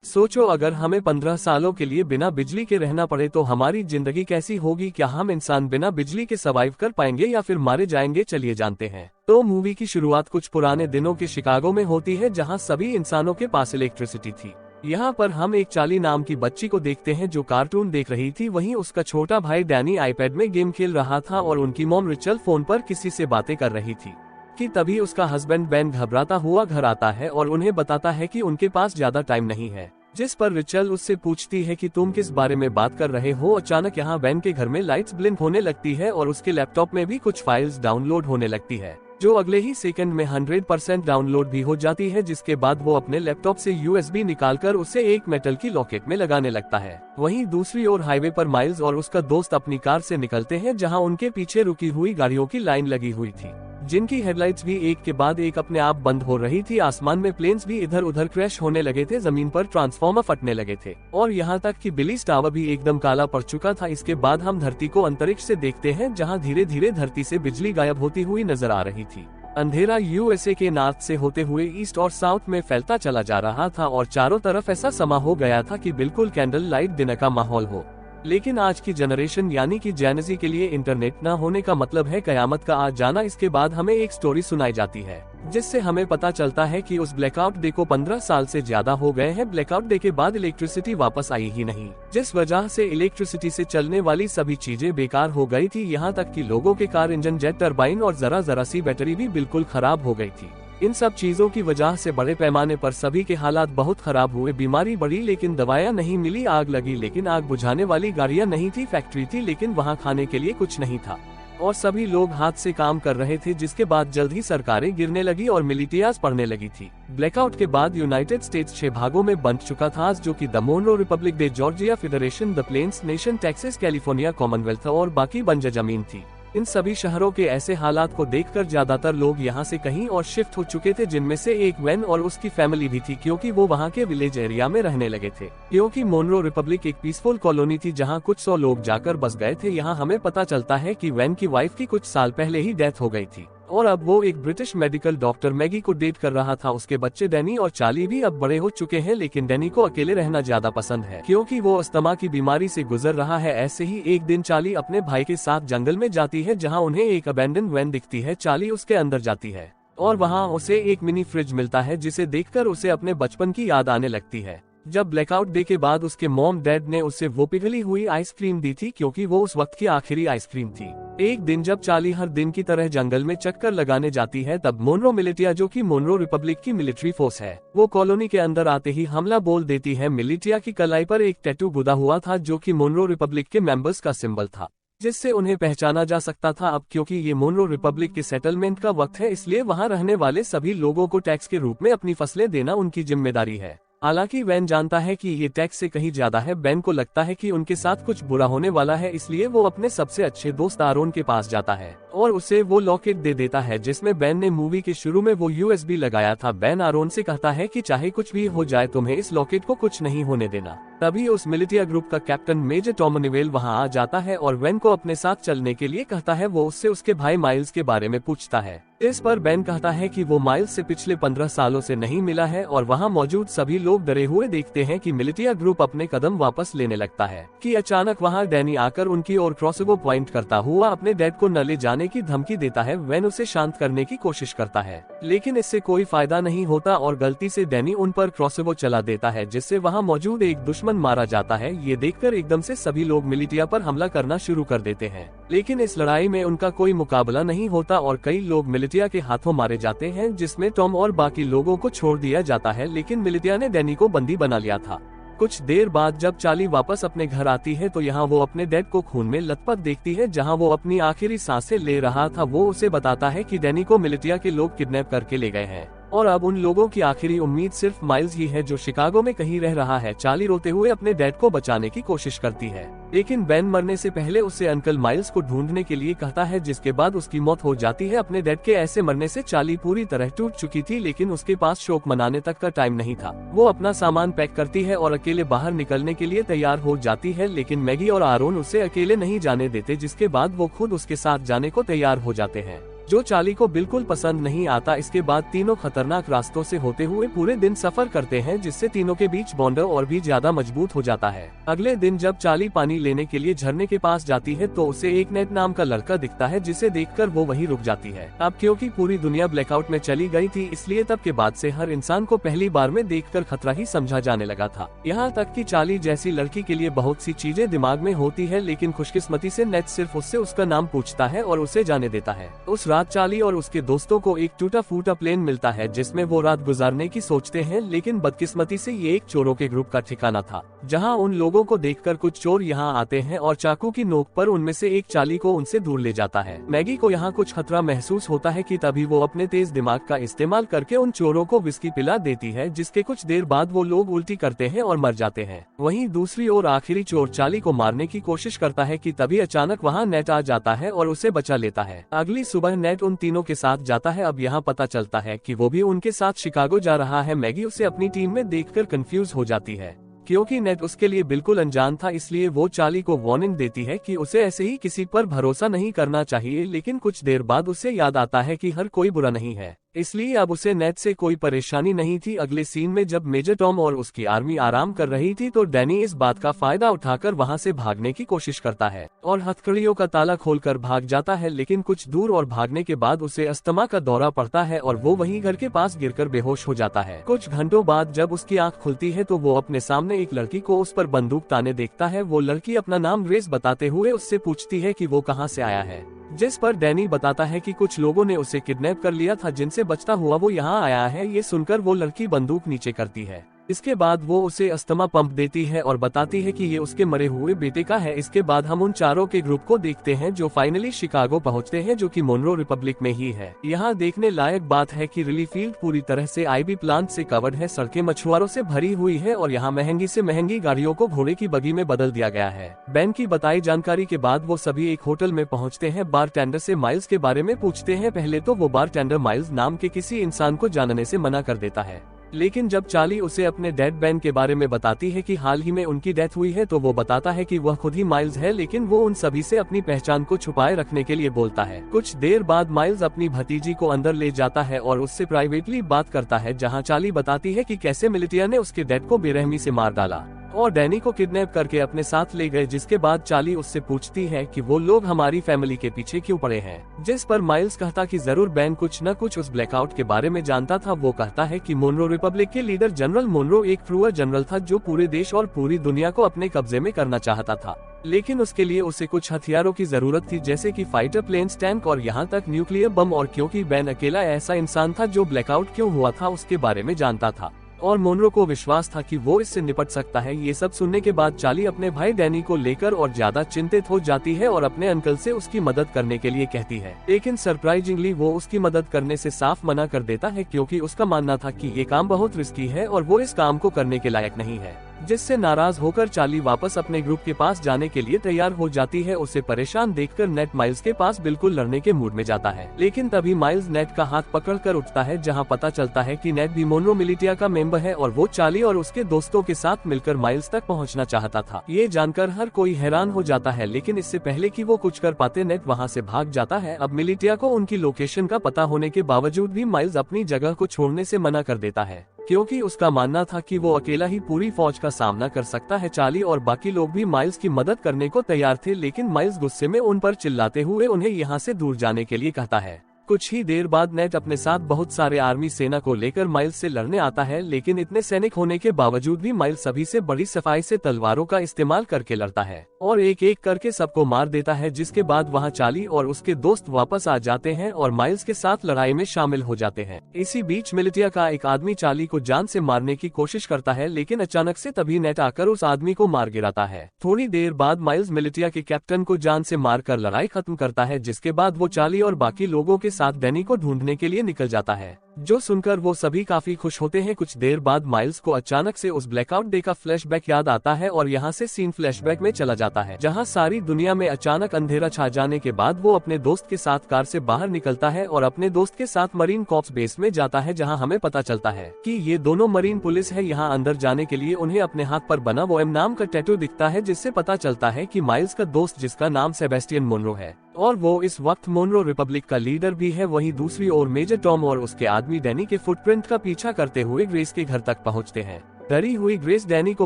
सोचो अगर हमें 15 सालों के लिए बिना बिजली के रहना पड़े तो हमारी जिंदगी कैसी होगी। क्या हम इंसान बिना बिजली के सर्वाइव कर पाएंगे या फिर मारे जाएंगे। चलिए जानते हैं। तो मूवी की शुरुआत कुछ पुराने दिनों के शिकागो में होती है, जहां सभी इंसानों के पास इलेक्ट्रिसिटी थी। यहाँ पर हम एक चार्ली नाम की बच्ची को देखते हैं जो कार्टून देख रही थी। वहीं उसका छोटा भाई डैनी आईपैड में गेम खेल रहा था और उनकी मॉम रिचल फोन पर किसी से बातें कर रही थी कि तभी उसका हस्बैंड बेन घबराता हुआ घर आता है और उन्हें बताता है कि उनके पास ज्यादा टाइम नहीं है। जिस पर रिचल उससे पूछती है कि तुम किस बारे में बात कर रहे हो। अचानक यहाँ बेन के घर में लाइट्स ब्लिंक होने लगती है और उसके लैपटॉप में भी कुछ फाइल्स डाउनलोड होने लगती है, जो अगले ही सेकंड में 100% डाउनलोड भी हो जाती है। जिसके बाद वो अपने लैपटॉप से USB निकालकर उसे एक मेटल की लॉकेट में लगाने लगता है। वहीं दूसरी ओर हाईवे पर माइल्स और उसका दोस्त अपनी कार से निकलते हैं, जहां उनके पीछे रुकी हुई गाड़ियों की लाइन लगी हुई थी, जिनकी हेडलाइट्स भी एक के बाद एक अपने आप बंद हो रही थी। आसमान में प्लेन्स भी इधर उधर क्रैश होने लगे थे, जमीन पर ट्रांसफार्मर फटने लगे थे और यहाँ तक कि बिलीज टावर भी एकदम काला पड़ चुका था। इसके बाद हम धरती को अंतरिक्ष से देखते हैं, जहाँ धीरे धीरे धरती से बिजली गायब होती हुई नजर आ रही थी। अंधेरा USA के नॉर्थ से होते हुए ईस्ट और साउथ में फैलता चला जा रहा था और चारों तरफ ऐसा समा हो गया था कि बिल्कुल कैंडल लाइट डिनर का माहौल हो। लेकिन आज की जनरेशन यानी कि जेनजी के लिए इंटरनेट न होने का मतलब है कयामत का आ जाना। इसके बाद हमें एक स्टोरी सुनाई जाती है, जिससे हमें पता चलता है कि उस ब्लैकआउट डे को 15 साल से ज्यादा हो गए हैं। ब्लैकआउट डे के बाद इलेक्ट्रिसिटी वापस आई ही नहीं, जिस वजह से इलेक्ट्रिसिटी से चलने वाली सभी चीजें बेकार हो गई थी। यहाँ तक कि लोगों के कार इंजन, जेट टरबाइन और जरा सी बैटरी भी बिल्कुल खराब हो गई थी। इन सब चीजों की वजह से बड़े पैमाने पर सभी के हालात बहुत खराब हुए। बीमारी बढ़ी लेकिन दवाइयाँ नहीं मिली। आग लगी लेकिन आग बुझाने वाली गाड़ियाँ नहीं थी। फैक्ट्री थी लेकिन वहाँ खाने के लिए कुछ नहीं था और सभी लोग हाथ से काम कर रहे थे। जिसके बाद जल्द ही सरकारें गिरने लगी और मिलिटियाज पड़ने लगी थी। ब्लैकआउट के बाद यूनाइटेड स्टेट्स 6 भागों में बंट चुका था, जो कि the Monroe republic day, Georgia federation, the plains nation, Texas, California, commonwealth और बाकी बंजर जमीन थी। इन सभी शहरों के ऐसे हालात को देखकर ज्यादातर लोग यहाँ से कहीं और शिफ्ट हो चुके थे, जिनमें से एक वेन और उसकी फैमिली भी थी, क्योंकि वो वहाँ के विलेज एरिया में रहने लगे थे। क्योंकि मोनरो रिपब्लिक एक पीसफुल कॉलोनी थी जहाँ कुछ 100 लोग जाकर बस गए थे। यहाँ हमें पता चलता है कि वेन की वाइफ की कुछ साल पहले ही डेथ हो गई थी और अब वो एक ब्रिटिश मेडिकल डॉक्टर मैगी को डेट कर रहा था। उसके बच्चे डैनी और चार्ली भी अब बड़े हो चुके हैं, लेकिन डैनी को अकेले रहना ज्यादा पसंद है क्योंकि वो अस्थमा की बीमारी से गुजर रहा है। ऐसे ही एक दिन चार्ली अपने भाई के साथ जंगल में जाती है, जहां उन्हें एक अबैंडन वैन दिखती है। चार्ली उसके अंदर जाती है और वहां उसे एक मिनी फ्रिज मिलता है, जिसे देखकर उसे अपने बचपन की याद आने लगती है, जब ब्लैकआउट डे के बाद उसके मॉम डैड ने उसे वो पिघली हुई आइसक्रीम दी थी, क्योंकि वो उस वक्त की आखिरी आइसक्रीम थी। एक दिन जब चार्ली हर दिन की तरह जंगल में चक्कर लगाने जाती है, तब मोनरो मिलिटिया, जो कि मोनरो रिपब्लिक की मिलिट्री फोर्स है, वो कॉलोनी के अंदर आते ही हमला बोल देती है। मिलिटिया की कलाई पर एक टैटू गुदा हुआ था, जो कि मोनरो रिपब्लिक के मेंबर्स का सिंबल था, जिससे उन्हें पहचाना जा सकता था। अब क्योंकि ये मोनरो रिपब्लिक के सेटलमेंट का वक्त है, इसलिए वहाँ रहने वाले सभी लोगों को टैक्स के रूप में अपनी फसलें देना उनकी जिम्मेदारी है। हालांकि वैन जानता है कि ये टैक्स से कहीं ज्यादा है। बेन को लगता है कि उनके साथ कुछ बुरा होने वाला है, इसलिए वो अपने सबसे अच्छे दोस्त आरोन के पास जाता है और उसे वो लॉकेट दे देता है, जिसमें बेन ने मूवी के शुरू में वो USB लगाया था। बेन आरोन से कहता है कि चाहे कुछ भी हो जाए, तुम्हें इस लॉकेट को कुछ नहीं होने देना। तभी उस मिलिटिया ग्रुप का कैप्टन मेजर टॉम निवेल वहाँ आ जाता है और वेन को अपने साथ चलने के लिए कहता है। वो उससे उसके भाई माइल्स के बारे में पूछता है। इस पर बेन कहता है कि वो माइल्स से पिछले 15 सालों से नहीं मिला है और वहाँ मौजूद सभी लोग डरे हुए देखते हैं कि मिलिटिया ग्रुप अपने कदम वापस लेने लगता है कि अचानक वहाँ डैनी आकर उनकी ओर क्रॉसबो पॉइंट करता हुआ अपने डैड को न ले जाने की धमकी देता है। वेन उसे शांत करने की कोशिश करता है, लेकिन इससे कोई फायदा नहीं होता और गलती से डैनी उन पर क्रॉसबो चला देता है, जिससे वहाँ मौजूद एक दुश्मन मारा जाता है। ये देखकर एकदम से सभी लोग मिलिटिया पर हमला करना शुरू कर देते हैं, लेकिन इस लड़ाई में उनका कोई मुकाबला नहीं होता और कई लोग मिलिटिया के हाथों मारे जाते हैं, जिसमें टॉम और बाकी लोगों को छोड़ दिया जाता है। लेकिन मिलिटिया ने डैनी को बंदी बना लिया था। कुछ देर बाद जब चार्ली वापस अपने घर आती है, तो यहाँ वो अपने डैड को खून में लथपथ देखती है, जहाँ वो अपनी आखिरी सांसें ले रहा था। वो उसे बताता है कि डैनी को मिलिटिया के लोग किडनैप करके ले गए हैं और अब उन लोगों की आखिरी उम्मीद सिर्फ माइल्स ही है, जो शिकागो में कहीं रह रहा है। चार्ली रोते हुए अपने डैड को बचाने की कोशिश करती है, लेकिन बेन मरने से पहले उसे अंकल माइल्स को ढूंढने के लिए कहता है, जिसके बाद उसकी मौत हो जाती है। अपने डैड के ऐसे मरने से चार्ली पूरी तरह टूट चुकी थी, लेकिन उसके पास शोक मनाने तक का टाइम नहीं था। वो अपना सामान पैक करती है और अकेले बाहर निकलने के लिए तैयार हो जाती है, लेकिन मैगी और आरोन उसे अकेले नहीं जाने देते, जिसके बाद वो खुद उसके साथ जाने को तैयार हो जाते हैं। जो चार्ली को बिल्कुल पसंद नहीं आता। इसके बाद तीनों खतरनाक रास्तों से होते हुए पूरे दिन सफर करते हैं, जिससे तीनों के बीच बॉन्ड और भी ज्यादा मजबूत हो जाता है। अगले दिन जब चार्ली पानी लेने के लिए झरने के पास जाती है तो उसे एक नेट नाम का लड़का दिखता है, जिसे देखकर वो वहीं रुक जाती है। अब क्योंकि पूरी दुनिया ब्लैकआउट में चली गई थी, इसलिए तब के बाद से हर इंसान को पहली बार में देखकर खतरा ही समझा जाने लगा था। यहाँ तक कि चार्ली जैसी लड़की के लिए बहुत सी चीजें दिमाग में होती है, लेकिन खुशकिस्मती से नेट सिर्फ उससे उसका नाम पूछता है और उसे जाने देता है। उस रात चार्ली और उसके दोस्तों को एक टूटा फूटा प्लेन मिलता है, जिसमें वो रात गुजारने की सोचते हैं, लेकिन बदकिस्मती से ये एक चोरों के ग्रुप का ठिकाना था, जहां उन लोगों को देखकर कुछ चोर यहां आते हैं और चाकू की नोक पर उनमें से एक चार्ली को उनसे दूर ले जाता है। मैगी को यहां कुछ खतरा महसूस होता है कि तभी वो अपने तेज दिमाग का इस्तेमाल करके उन चोरों को विस्की पिला देती है, जिसके कुछ देर बाद वो लोग उल्टी करते हैं और मर जाते हैं। वहीं दूसरी ओर आखिरी चोर चार्ली को मारने की कोशिश करता है कि तभी अचानक वहां नेट आ जाता है और उसे बचा लेता है। अगली सुबह नेट उन तीनों के साथ जाता है। अब यहाँ पता चलता है कि वो भी उनके साथ शिकागो जा रहा है। मैगी उसे अपनी टीम में देखकर कंफ्यूज हो जाती है, क्योंकि नेट उसके लिए बिल्कुल अनजान था, इसलिए वो चार्ली को वार्निंग देती है कि उसे ऐसे ही किसी पर भरोसा नहीं करना चाहिए। लेकिन कुछ देर बाद उसे याद आता है कि हर कोई बुरा नहीं है, इसलिए अब उसे नेट से कोई परेशानी नहीं थी। अगले सीन में जब मेजर टॉम और उसकी आर्मी आराम कर रही थी तो डैनी इस बात का फायदा उठाकर वहां से भागने की कोशिश करता है और हथकड़ियों का ताला खोलकर भाग जाता है। लेकिन कुछ दूर और भागने के बाद उसे अस्थमा का दौरा पड़ता है और वो वहीं घर के पास गिरकर बेहोश हो जाता है। कुछ घंटों बाद जब उसकी आंख खुलती है तो वो अपने सामने एक लड़की को उस पर बंदूक ताने देखता है। वो लड़की अपना नाम ग्रेस बताते हुए उससे पूछती है कि वो कहाँ से आया है, जिस पर डैनी बताता है कि कुछ लोगों ने उसे किडनैप कर लिया था, जिनसे बचता हुआ वो यहाँ आया है। ये सुनकर वो लड़की बंदूक नीचे करती है। इसके बाद वो उसे अस्थमा पंप देती है और बताती है कि ये उसके मरे हुए बेटे का है। इसके बाद हम उन चारों के ग्रुप को देखते हैं जो फाइनली शिकागो पहुंचते हैं, जो कि मोनरो रिपब्लिक में ही है। यहाँ देखने लायक बात है कि रिलीफ फील्ड पूरी तरह से आईबी प्लांट से कवर्ड है, सड़कें मछुआरों से भरी हुई है और यहाँ महंगी से महंगी गाड़ियों को घोड़े की बगी में बदल दिया गया है। बैन की बताई जानकारी के बाद वो सभी एक होटल में पहुँचते हैं। बारटेंडर से माइल्स के बारे में पूछते हैं। पहले तो वो बारटेंडर माइल्स नाम के किसी इंसान को जानने से मना कर देता है, लेकिन जब चार्ली उसे अपने डेड बैन के बारे में बताती है कि हाल ही में उनकी डेथ हुई है तो वो बताता है कि वह खुद ही माइल्स है, लेकिन वो उन सभी से अपनी पहचान को छुपाए रखने के लिए बोलता है। कुछ देर बाद माइल्स अपनी भतीजी को अंदर ले जाता है और उससे प्राइवेटली बात करता है, जहां चार्ली बताती है कि कैसे मिलिटिया ने उसके डैड को बेरहमी से मार डाला और डैनी को किडनैप करके अपने साथ ले गए। जिसके बाद चार्ली उससे पूछती है कि वो लोग हमारी फैमिली के पीछे क्यों पड़े हैं, जिस पर माइल्स कहता कि जरूर बैन कुछ न कुछ उस ब्लैकआउट के बारे में जानता था। वो कहता है कि मोनरो रिपब्लिक के लीडर जनरल मोनरो एक क्रूअल जनरल था जो पूरे देश और पूरी दुनिया को अपने कब्जे में करना चाहता था, लेकिन उसके लिए उसे कुछ हथियारों की जरूरत थी, जैसे कि फाइटर प्लेन्स, टैंक और यहाँ तक न्यूक्लियर बम। और क्योंकि बैन अकेला ऐसा इंसान था जो ब्लैकआउट क्यों हुआ था उसके बारे में जानता था और मोनरो को विश्वास था कि वो इससे निपट सकता है। ये सब सुनने के बाद चार्ली अपने भाई डैनी को लेकर और ज्यादा चिंतित हो जाती है और अपने अंकल से उसकी मदद करने के लिए कहती है, लेकिन सरप्राइजिंगली वो उसकी मदद करने से साफ मना कर देता है, क्योंकि उसका मानना था कि ये काम बहुत रिस्की है और वो इस काम को करने के लायक नहीं है। जिससे नाराज होकर चार्ली वापस अपने ग्रुप के पास जाने के लिए तैयार हो जाती है। उसे परेशान देखकर नेट माइल्स के पास बिल्कुल लड़ने के मूड में जाता है, लेकिन तभी माइल्स नेट का हाथ पकड़कर उठता है, जहां पता चलता है कि नेट भी मोनरो मिलिटिया का मेंबर है और वो चार्ली और उसके दोस्तों के साथ मिलकर माइल्स तक पहुंचना चाहता था। ये जानकर हर कोई हैरान हो जाता है, लेकिन इससे पहले कि वो कुछ कर पाते नेट वहां से भाग जाता है। अब मिलिटिया को उनकी लोकेशन का पता होने के बावजूद भी माइल्स अपनी जगह को छोड़ने से मना कर देता है, क्योंकि उसका मानना था कि वो अकेला ही पूरी फौज का सामना कर सकता है। चार्ली और बाकी लोग भी माइल्स की मदद करने को तैयार थे, लेकिन माइल्स गुस्से में उन पर चिल्लाते हुए उन्हें यहाँ से दूर जाने के लिए कहता है। कुछ ही देर बाद नेट अपने साथ बहुत सारे आर्मी सेना को लेकर माइल्स से लड़ने आता है, लेकिन इतने सैनिक होने के बावजूद भी माइल्स सभी से बड़ी सफाई से तलवारों का इस्तेमाल करके लड़ता है और एक एक करके सबको मार देता है। जिसके बाद वहां चार्ली और उसके दोस्त वापस आ जाते हैं और माइल्स के साथ लड़ाई में शामिल हो जाते हैं। इसी बीच मिलिटिया का एक आदमी चार्ली को जान से मारने की कोशिश करता है, लेकिन अचानक से तभी नेट आकर उस आदमी को मार गिराता है। थोड़ी देर बाद माइल्स मिलिटिया के कैप्टन को जान से मारकर लड़ाई खत्म करता है, जिसके बाद वो चार्ली और बाकी लोगों के साथ डैनी को ढूंढने के लिए निकल जाता है। जो सुनकर वो सभी काफी खुश होते हैं। कुछ देर बाद माइल्स को अचानक से उस ब्लैकआउट डे का फ्लैशबैक याद आता है और यहाँ से सीन फ्लैशबैक में चला जाता है, जहाँ सारी दुनिया में अचानक अंधेरा छा जाने के बाद वो अपने दोस्त के साथ कार से बाहर निकलता है और अपने दोस्त के साथ मरीन कॉर्प्स बेस में जाता है, जहाँ हमें पता चलता है कि ये दोनों मरीन पुलिस है। यहाँ अंदर जाने के लिए उन्हें अपने हाथ पर बना वो एम नाम का टैटू दिखता है, जिससे पता चलता है कि माइल्स का दोस्त, जिसका नाम सेबेस्टियन मोनरो है और वो इस वक्त मोनरो रिपब्लिक का लीडर भी है। वहीं दूसरी ओर मेजर टॉम और उसके आदमी डैनी के फुटप्रिंट का पीछा करते हुए ग्रेस के घर तक पहुंचते हैं। डरी हुई ग्रेस डैनी को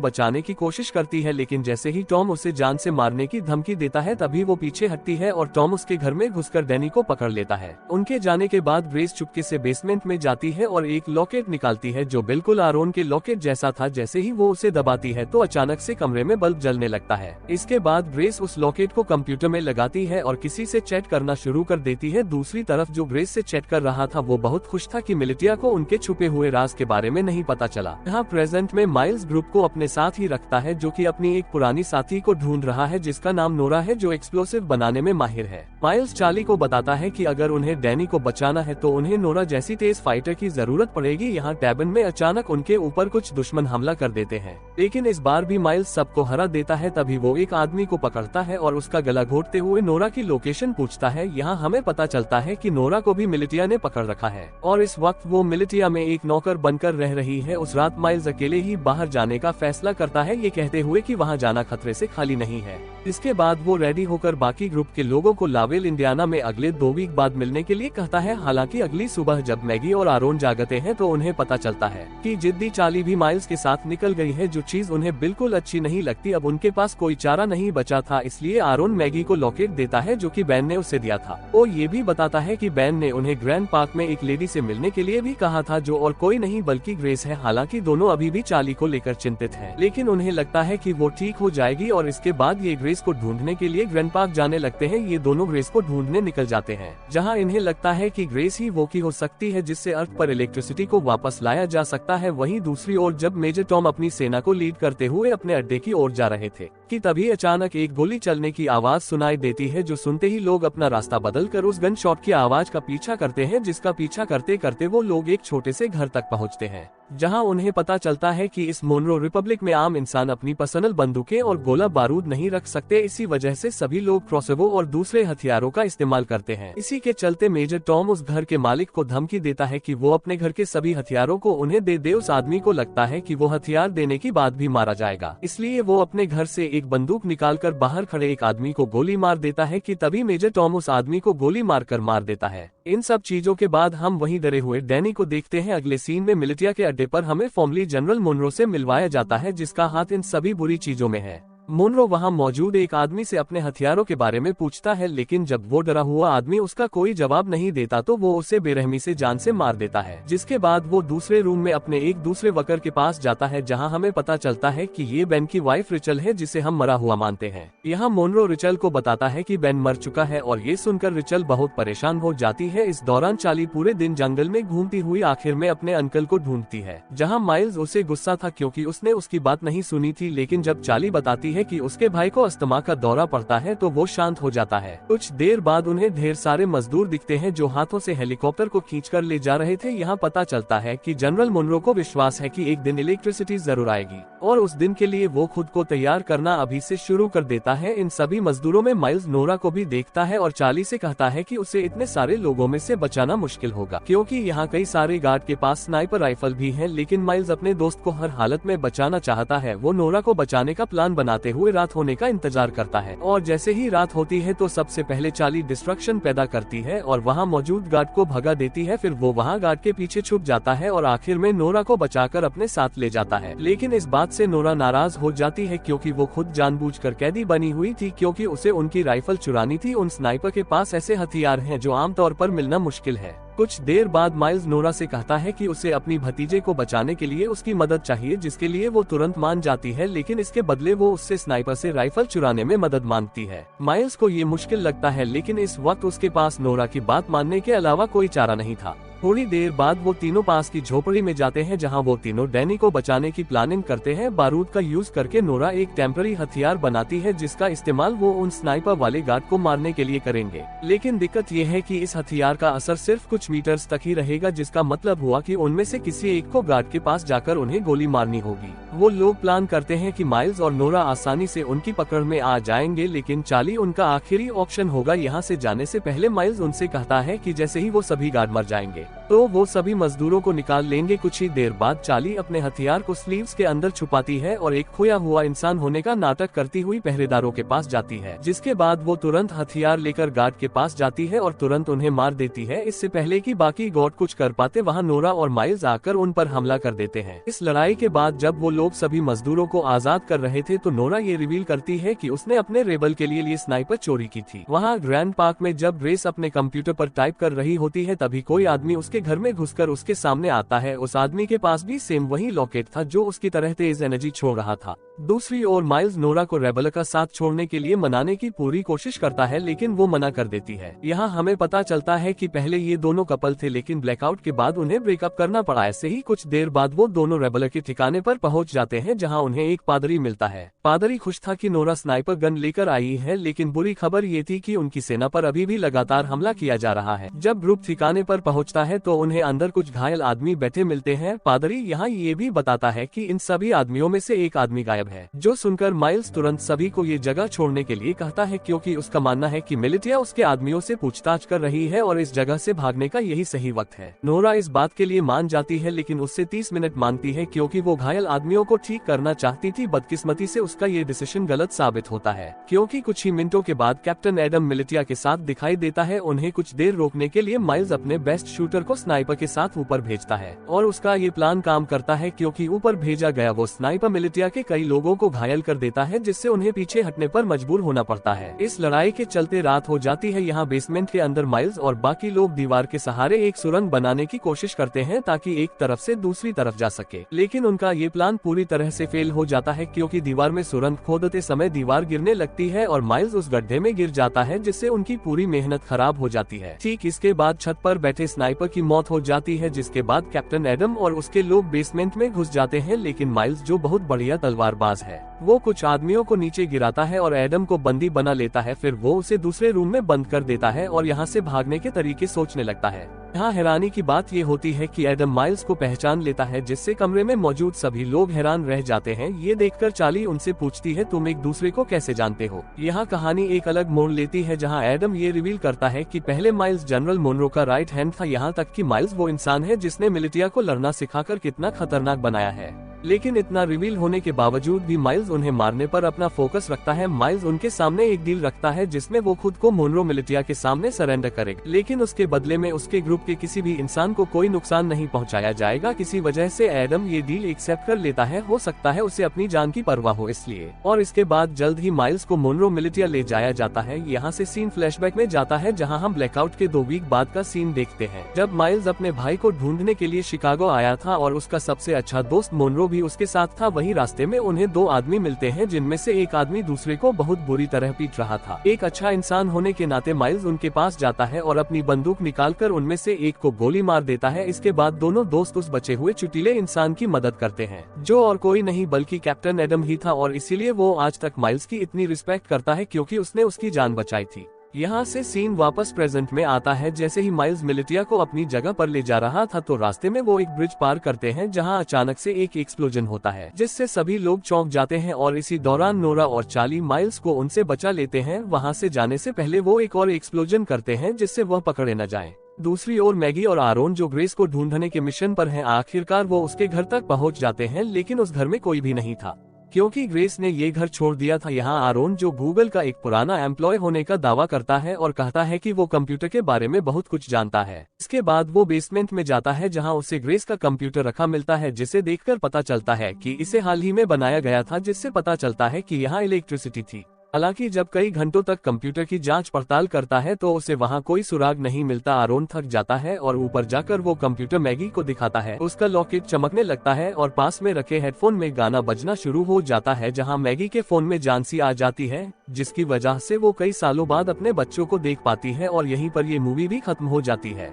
बचाने की कोशिश करती है, लेकिन जैसे ही टॉम उसे जान से मारने की धमकी देता है तभी वो पीछे हटती है और टॉम उसके घर में घुसकर डैनी को पकड़ लेता है। उनके जाने के बाद ग्रेस चुपके से बेसमेंट में जाती है और एक लॉकेट निकालती है जो बिल्कुल आरोन के लॉकेट जैसा था। जैसे ही वो उसे दबाती है तो अचानक से कमरे में बल्ब जलने लगता है। इसके बाद ग्रेस उस लॉकेट को कंप्यूटर में लगाती है और किसी से चैट करना शुरू कर देती है। दूसरी तरफ जो ग्रेस से चैट कर रहा था वो बहुत खुश था कि मिलिटिया को उनके छुपे हुए राज के बारे में नहीं पता चला। यहाँ प्रेजेंट में माइल्स ग्रुप को अपने साथ ही रखता है, जो कि अपनी एक पुरानी साथी को ढूंढ रहा है जिसका नाम नोरा है, जो एक्सप्लोसिव बनाने में माहिर है। माइल्स चार्ली को बताता है कि अगर उन्हें डैनी को बचाना है तो उन्हें नोरा जैसी तेज फाइटर की जरूरत पड़ेगी। यहाँ टैबन में अचानक उनके ऊपर कुछ दुश्मन हमला कर देते हैं, लेकिन इस बार भी माइल्स सबको हरा देता है। तभी वो एक आदमी को पकड़ता है और उसका गला घोटते हुए नोरा की लोकेशन पूछता है। यहाँ हमें पता चलता है कि नोरा को भी मिलिटिया ने पकड़ रखा है और इस वक्त वो मिलिटिया में एक नौकर बनकर रह रही है। उस रात माइल्स अकेले ही बाहर जाने का फैसला करता है, ये कहते हुए कि वहां जाना खतरे से खाली नहीं है। इसके बाद वो रेडी होकर बाकी ग्रुप के लोगों को लावेल इंडियाना में अगले 2 वीक बाद मिलने के लिए कहता है। हालांकि अगली सुबह जब मैगी और आरोन जागते हैं तो उन्हें पता चलता है कि जिद्दी चार्ली भी माइल्स के साथ निकल गई है, जो चीज उन्हें बिल्कुल अच्छी नहीं लगती। अब उनके पास कोई चारा नहीं बचा था, इसलिए आरोन मैगी को लॉकेट देता है जो कि बैन ने उसे दिया था। वो ये भी बताता है कि बैन ने उन्हें ग्रैंड पार्क में एक लेडी से मिलने के लिए भी कहा था, जो और कोई नहीं बल्कि ग्रेस है। हालांकि दोनों अभी भी चार्ली को लेकर चिंतित हैं, लेकिन उन्हें लगता है कि वो ठीक हो जाएगी और इसके बाद ये ग्रेस को ढूंढने के लिए ग्रैंड पार्क जाने लगते हैं। ये दोनों ग्रेस को ढूंढने निकल जाते हैं, जहां इन्हें लगता है कि ग्रेस ही वो की हो सकती है जिससे अर्थ पर इलेक्ट्रिसिटी को वापस लाया जा सकता है। वहीं दूसरी ओर जब मेजर टॉम अपनी सेना को लीड करते हुए अपने अड्डे की ओर जा रहे थे कि तभी अचानक एक गोली चलने की आवाज सुनाई देती है, जो सुनते ही लोग अपना रास्ता बदलकर उस गन शॉट की आवाज का पीछा करते हैं, जिसका पीछा करते करते वो लोग एक छोटे से घर तक पहुंचते हैं, जहां उन्हें पता चलता है कि इस मोनरो रिपब्लिक में आम इंसान अपनी पर्सनल बंदूकें और गोला बारूद नहीं रख सकते। इसी वजह से सभी लोग क्रॉसबो और दूसरे हथियारों का इस्तेमाल करते हैं। इसी के चलते मेजर टॉम उस घर के मालिक को धमकी देता है कि वो अपने घर के सभी हथियारों को उन्हें दे दे। उस आदमी को लगता है कि वो हथियार देने की बाद भी मारा जाएगा, इसलिए वो अपने घर से एक बंदूक निकालकर बाहर खड़े एक आदमी को गोली मार देता है कि तभी मेजर टॉम उस आदमी को गोली मारकर मार देता है। इन सब चीजों के बाद हम वहीं डरे हुए डैनी को देखते हैं। अगले सीन में मिलिटिया के अड्डे पर हमें फॉर्मली जनरल मोनरो से मिलवाया जाता है, जिसका हाथ इन सभी बुरी चीजों में है। मोनरो वहां मौजूद एक आदमी से अपने हथियारों के बारे में पूछता है, लेकिन जब वो डरा हुआ आदमी उसका कोई जवाब नहीं देता तो वो उसे बेरहमी से जान से मार देता है। जिसके बाद वो दूसरे रूम में अपने एक दूसरे वर्कर के पास जाता है, जहां हमें पता चलता है कि ये बेन की वाइफ रिचल है, जिसे हम मरा हुआ मानते हैं। यहाँ मोनरो रिचल को बताता है कि बेन मर चुका है और ये सुनकर रिचल बहुत परेशान हो जाती है। इस दौरान चार्ली पूरे दिन जंगल में घूमती हुई आखिर में अपने अंकल को ढूंढती है, जहाँ माइल्स उसे गुस्सा था क्योंकि उसने उसकी बात नहीं सुनी थी। लेकिन जब चार्ली बताती है कि उसके भाई को अस्थमा का दौरा पड़ता है तो वो शांत हो जाता है। कुछ देर बाद उन्हें ढेर सारे मजदूर दिखते हैं जो हाथों से हेलीकॉप्टर को खींचकर ले जा रहे थे। यहाँ पता चलता है कि जनरल मोनरो को विश्वास है कि एक दिन इलेक्ट्रिसिटी जरूर आएगी और उस दिन के लिए वो खुद को तैयार करना अभी से शुरू कर देता है। इन सभी मजदूरों में माइल्स नोरा को भी देखता है और चार्ली से कहता है कि उसे इतने सारे लोगों में से बचाना मुश्किल होगा, क्योंकि यहाँ कई सारे गार्ड के पास स्नाइपर राइफल भी है। लेकिन माइल्स अपने दोस्त को हर हालत में बचाना चाहता है। वो नोरा को बचाने का प्लान बनाते हुए रात होने का इंतजार करता है और जैसे ही रात होती है तो सबसे पहले चार्ली डिस्ट्रक्शन पैदा करती है और वहाँ मौजूद गार्ड को भगा देती है। फिर वो वहाँ गार्ड के पीछे छुप जाता है और आखिर में नोरा को बचाकर अपने साथ ले जाता है। लेकिन इस बात से नोरा नाराज हो जाती है क्योंकि वो खुद जानबूझकर कैदी बनी हुई थी, क्योंकि उसे उनकी राइफल चुरानी थी। उन स्नाइपर के पास ऐसे हथियार हैं जो आमतौर पर मिलना मुश्किल है। कुछ देर बाद माइल्स नोरा से कहता है कि उसे अपनी भतीजे को बचाने के लिए उसकी मदद चाहिए, जिसके लिए वो तुरंत मान जाती है। लेकिन इसके बदले वो उससे स्नाइपर से राइफल चुराने में मदद मांगती है। माइल्स को ये मुश्किल लगता है, लेकिन इस वक्त उसके पास नोरा की बात मानने के अलावा कोई चारा नहीं था। थोड़ी देर बाद वो तीनों पास की झोपड़ी में जाते हैं जहां वो तीनों डैनी को बचाने की प्लानिंग करते हैं। बारूद का यूज करके नोरा एक टेम्पररी हथियार बनाती है जिसका इस्तेमाल वो उन स्नाइपर वाले गार्ड को मारने के लिए करेंगे। लेकिन दिक्कत ये है कि इस हथियार का असर सिर्फ कुछ मीटर्स तक ही रहेगा, जिसका मतलब हुआ कि उनमें से किसी एक को गार्ड के पास जाकर उन्हें गोली मारनी होगी। वो लोग प्लान करते हैं कि माइल्स और नोरा आसानी से उनकी पकड़ में आ जाएंगे, लेकिन चार्ली उनका आखिरी ऑप्शन होगा। यहाँ से जाने से पहले माइल्स उनसे कहता है कि जैसे ही वो सभी गार्ड मर जाएंगे तो वो सभी मजदूरों को निकाल लेंगे। कुछ ही देर बाद चार्ली अपने हथियार को स्लीव्स के अंदर छुपाती है और एक खोया हुआ इंसान होने का नाटक करती हुई पहरेदारों के पास जाती है, जिसके बाद वो तुरंत हथियार लेकर गार्ड के पास जाती है और तुरंत उन्हें मार देती है। इससे पहले कि बाकी गार्ड कुछ कर पाते वहाँ नोरा और माइल्स आकर उन पर हमला कर देते हैं। इस लड़ाई के बाद जब वो लोग सभी मजदूरों को आजाद कर रहे थे तो नोरा ये रिवील करती है कि उसने अपने रेबल के लिए स्नाइपर चोरी की थी। वहाँ ग्रैंड पार्क में जब ग्रेस अपने कंप्यूटर पर टाइप कर रही होती है तभी कोई आदमी उसके घर में घुसकर उसके सामने आता है। उस आदमी के पास भी सेम वही लॉकेट था जो उसकी तरह तेज एनर्जी छोड़ रहा था। दूसरी ओर माइल्स नोरा को रेबल का साथ छोड़ने के लिए मनाने की पूरी कोशिश करता है, लेकिन वो मना कर देती है। यहाँ हमें पता चलता है कि पहले ये दोनों कपल थे, लेकिन ब्लैकआउट के बाद उन्हें ब्रेकअप करना पड़ा। ऐसे ही कुछ देर बाद वो दोनों रेबल के ठिकाने पर पहुँच जाते हैं जहाँ उन्हें एक पादरी मिलता है। पादरी खुश था कि नोरा स्नाइपर गन लेकर आई है, लेकिन बुरी खबर ये थी कि उनकी सेना पर अभी भी लगातार हमला किया जा रहा है। जब ग्रुप ठिकाने पर पहुँचता है तो उन्हें अंदर कुछ घायल आदमी बैठे मिलते हैं। पादरी यहाँ ये भी बताता है कि इन सभी आदमियों में से एक आदमी गायब है, जो सुनकर माइल्स तुरंत सभी को ये जगह छोड़ने के लिए कहता है, क्योंकि उसका मानना है कि मिलिटिया उसके आदमियों से पूछताछ कर रही है और इस जगह से भागने का यही सही वक्त है। नोरा इस बात के लिए मान जाती है, लेकिन उससे 30 मिनट मांगती है क्योंकि वो घायल आदमियों को ठीक करना चाहती थी। बदकिस्मती से उसका ये डिसीजन गलत साबित होता है, क्योंकि कुछ ही मिनटों के बाद कैप्टन एडम मिलिटिया के साथ दिखाई देता है। उन्हें कुछ देर रोकने के लिए माइल्स अपने बेस्ट शूटर को स्नाइपर के साथ ऊपर भेजता है और उसका ये प्लान काम करता है, क्योंकि ऊपर भेजा गया वो स्नाइपर मिलिटिया के कई लोगों को घायल कर देता है, जिससे उन्हें पीछे हटने पर मजबूर होना पड़ता है। इस लड़ाई के चलते रात हो जाती है। यहाँ बेसमेंट के अंदर माइल्स और बाकी लोग दीवार के सहारे एक सुरंग बनाने की कोशिश करते हैं ताकि एक तरफ से दूसरी तरफ जा सके, लेकिन उनका ये प्लान पूरी तरह से फेल हो जाता है, क्योंकि दीवार में सुरंग खोदते समय दीवार गिरने लगती है और माइल्स उस गड्ढे में गिर जाता है, जिससे उनकी पूरी मेहनत खराब हो जाती है। ठीक इसके बाद छत पर बैठे स्नाइपर की मौत हो जाती है, जिसके बाद कैप्टन एडम और उसके लोग बेसमेंट में घुस जाते हैं। लेकिन माइल्स, जो बहुत बढ़िया तलवारबाज है, वो कुछ आदमियों को नीचे गिराता है और एडम को बंदी बना लेता है। फिर वो उसे दूसरे रूम में बंद कर देता है और यहाँ से भागने के तरीके सोचने लगता है। यहाँ हैरानी की बात ये होती है कि एडम माइल्स को पहचान लेता है, जिससे कमरे में मौजूद सभी लोग हैरान रह जाते हैं। ये देखकर चार्ली उनसे पूछती है, तुम एक दूसरे को कैसे जानते हो? यहाँ कहानी एक अलग मोड़ लेती है, जहाँ एडम ये रिवील करता है कि पहले माइल्स जनरल मोनरो का राइट हैंड था। यहाँ तक कि माइल्स वो इंसान है जिसने मिलिटिया को लड़ना सिखाकर कितना खतरनाक बनाया है। लेकिन इतना रिवील होने के बावजूद भी माइल्स उन्हें मारने पर अपना फोकस रखता है। माइल्स उनके सामने एक डील रखता है जिसमें वो खुद को मोनरो मिलिटिया के सामने सरेंडर करेगा, लेकिन उसके बदले में उसके ग्रुप के किसी भी इंसान को कोई नुकसान नहीं पहुंचाया जाएगा। किसी वजह से एडम ये डील एक्सेप्ट कर लेता है, हो सकता है उसे अपनी जान की परवाह हो इसलिए। और इसके बाद जल्द ही माइल्स को मोनरो मिलिटिया ले जाया जाता है। यहाँ से सीन फ्लैशबैक में जाता है, जहाँ हम ब्लैकआउट के 2 वीक बाद का सीन देखते हैं, जब माइल्स अपने भाई को ढूंढने के लिए शिकागो आया था और उसका सबसे अच्छा दोस्त मोनरो भी उसके साथ था। वही रास्ते में उन्हें 2 आदमी मिलते हैं, जिनमें से एक आदमी दूसरे को बहुत बुरी तरह पीट रहा था। एक अच्छा इंसान होने के नाते माइल्स उनके पास जाता है और अपनी बंदूक निकालकर उनमें से एक को गोली मार देता है। इसके बाद दोनों दोस्त उस बचे हुए चुटीले इंसान की मदद करते हैं, जो और कोई नहीं बल्कि कैप्टन एडम ही था, और इसीलिए वो आज तक माइल्स की इतनी रिस्पेक्ट करता है क्योंकि उसने उसकी जान बचाई थी। यहाँ से सीन वापस प्रेजेंट में आता है। जैसे ही माइल्स मिलिटिया को अपनी जगह पर ले जा रहा था तो रास्ते में वो एक ब्रिज पार करते हैं, जहाँ अचानक से एक एक्सप्लोजन होता है, जिससे सभी लोग चौंक जाते हैं और इसी दौरान नोरा और चार्ली माइल्स को उनसे बचा लेते हैं। वहाँ से जाने से पहले वो एक और एक्सप्लोजन करते हैं जिससे वह पकड़े न जाएं। दूसरी ओर मैगी और आरोन, जो ग्रेस को ढूंढने के मिशन पर हैं, आखिरकार वो उसके घर तक पहुँच जाते हैं, लेकिन उस घर में कोई भी नहीं था क्योंकि ग्रेस ने ये घर छोड़ दिया था। यहाँ आरोन, जो गूगल का एक पुराना एम्प्लॉय होने का दावा करता है और कहता है कि वो कंप्यूटर के बारे में बहुत कुछ जानता है। इसके बाद वो बेसमेंट में जाता है, जहाँ उसे ग्रेस का कंप्यूटर रखा मिलता है, जिसे देखकर पता चलता है कि इसे हाल ही में बनाया गया था, जिससे पता चलता है कि यहाँ इलेक्ट्रिसिटी थी। हालांकि जब कई घंटों तक कंप्यूटर की जांच पड़ताल करता है तो उसे वहां कोई सुराग नहीं मिलता। आरोन थक जाता है और ऊपर जाकर वो कंप्यूटर मैगी को दिखाता है। उसका लॉकेट चमकने लगता है और पास में रखे हेडफोन में गाना बजना शुरू हो जाता है, जहां मैगी के फोन में जानसी आ जाती है, जिसकी वजह से वो कई सालों बाद अपने बच्चों को देख पाती है और यहीं पर ये मूवी भी खत्म हो जाती है।